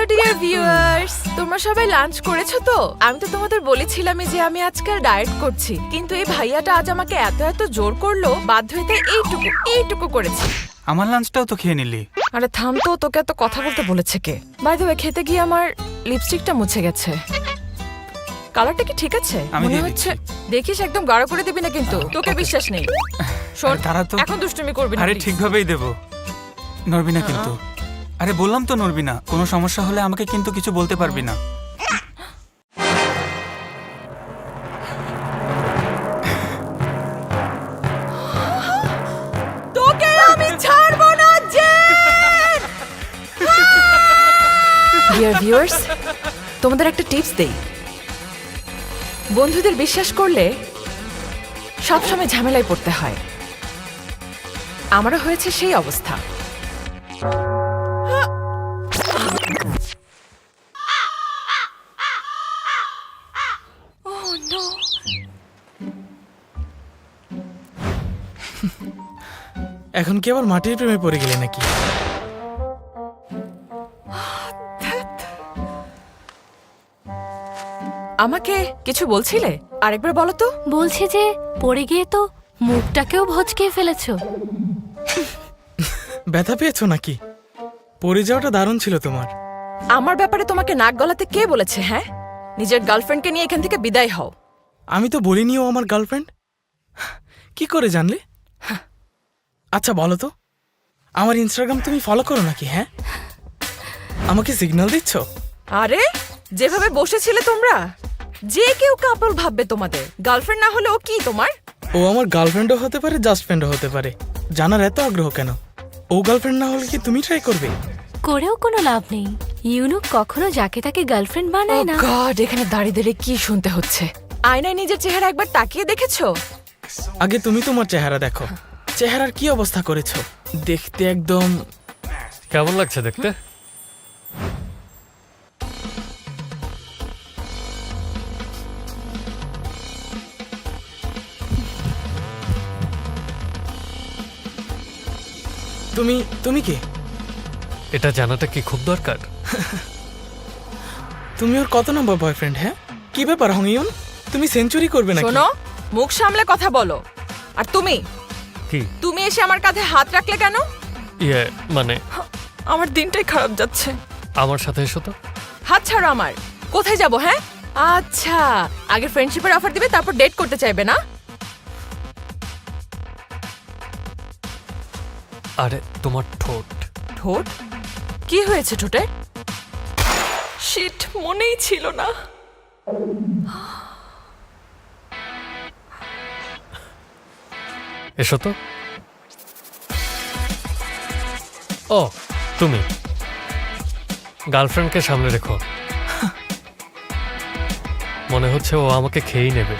Dear viewers, তোমরা সবাই lunch করেছো তো? আমি তো তোমাদের বলেছিলামই যে আমি আজকাল ডায়েট করছি, কিন্তু এই ভাইয়াটা আজ আমাকে এত এত জোর করলো, বাধ্য হতে এইটুকু করেছি। আমার লাঞ্চটাও তো খেয়ে নিলি। আরে থাম তো, তোকে এত কথা বলতে বলেছে কে? বাই দ্য ওয়ে, খেতে গিয়ে আমার লিপস্টিকটা মুছে গেছে। কালারটা কি ঠিক আছে? আমি মনে দিয়ে হচ্ছে। দেখিস একদম গাঢ় করে দিবি না কিন্তু, তোকে বিশ্বাস নেই। শোন, আরে তারা তো এখন দুষ্টুমি করবি না। আরে please। ঠিকভাবেই দেব। নড়বি না কিন্তু। আরে বললাম তো নড়বি না। কোনো সমস্যা হলে আমাকে কিন্তু কিছু বলতে পারবি না। তোকে আমি ছাড়বো না জেন। ডিয়ার ভিউয়ার্স, তোমাদের একটা টিপস দেই। বন্ধুদের বিশ্বাস করলে সবসময় ঝামেলায় পড়তে হয়। আমারও হয়েছে সেই অবস্থা। Oh, no. এখন কি আবার মাটির প্রেমে পড়ে গেলে নাকি? আমাকে কিছু বলছিলে? আরেকবার বলো তো। বলছি যে পড়ে গিয়ে তো মুখটাকেও ভচকে ফেলেছো। ব্যথা পেয়েছো নাকি? পড়ে যাওয়াটা দারুণ ছিল তোমার। আমার ব্যাপারে তোমাকে নাক গলাতে কে বলেছে? হ্যাঁ, নিজের গার্লফ্রেন্ডকে নিয়ে এখান থেকে বিদায় হও। আমি তো বলিনি ও আমার গার্লফ্রেন্ড। কি করে জানলে? আচ্ছা বলো তো, আমার ইনস্টাগ্রাম তুমি ফলো করো নাকি? হ্যাঁ, আমাকে সিগন্যাল দিচ্ছ? আরে যেভাবে বসেছিলে তোমরা, যে কেউ কাপল ভাববে তোমাদের। গার্লফ্রেন্ড না হলে ও কি তোমার? ও আমার গার্লফ্রেন্ডও হতে পারে, জাস্ট ফ্রেন্ডও হতে পারে। জানার এত আগ্রহ কেন? ও গার্লফ্রেন্ড না হলে কি তুমি ট্রাই করবে? করেও কোনো লাভ নেই। ইউনু কখনো যাকে তাকে গার্লফ্রেন্ড বানায় না। গড, এখানে দাঁড়িয়ে দাঁড়িয়ে কি শুনতে হচ্ছে? আয়নায় নিজের চেহারা একবার তাকিয়ে দেখেছো? আগে তুমি তোমার চেহারা দেখো। চেহারার কি অবস্থা করেছো? দেখতে একদম। কেমন লাগছে দেখতে? তুমি তুমি কে? এটা জানাটা কি খুব দরকার? তুমি ওর কত নম্বর বয়ফ্রেন্ড? হ্যাঁ, কি ব্যাপার হংইয়ন? তুমি সেঞ্চুরি করবে নাকি? শোনো, মুখ সামলে কথা বলো। আর তুমি কি তুমি এসে আমার কাঁধে হাত রাখলে কেন? ইয়ে মানে আমার দিনটাই খারাপ যাচ্ছে। আমার সাথে এসো তো। হাত ছাড়ো আমার। কোথায় যাব? হ্যাঁ, আচ্ছা, আগে ফ্রেন্ডশিপের অফার দিবে, তারপর ডেট করতে চাইবে না? আরে তোমার ঠোঁট। ঠোঁট? কি হয়েছে ঠোঁটে? শিট, মনেই ছিল না। এসো তো। ও তুমি গার্লফ্রেন্ডকে সামনে রেখো। মনে হচ্ছে ও আমাকে খেয়েই নেবে।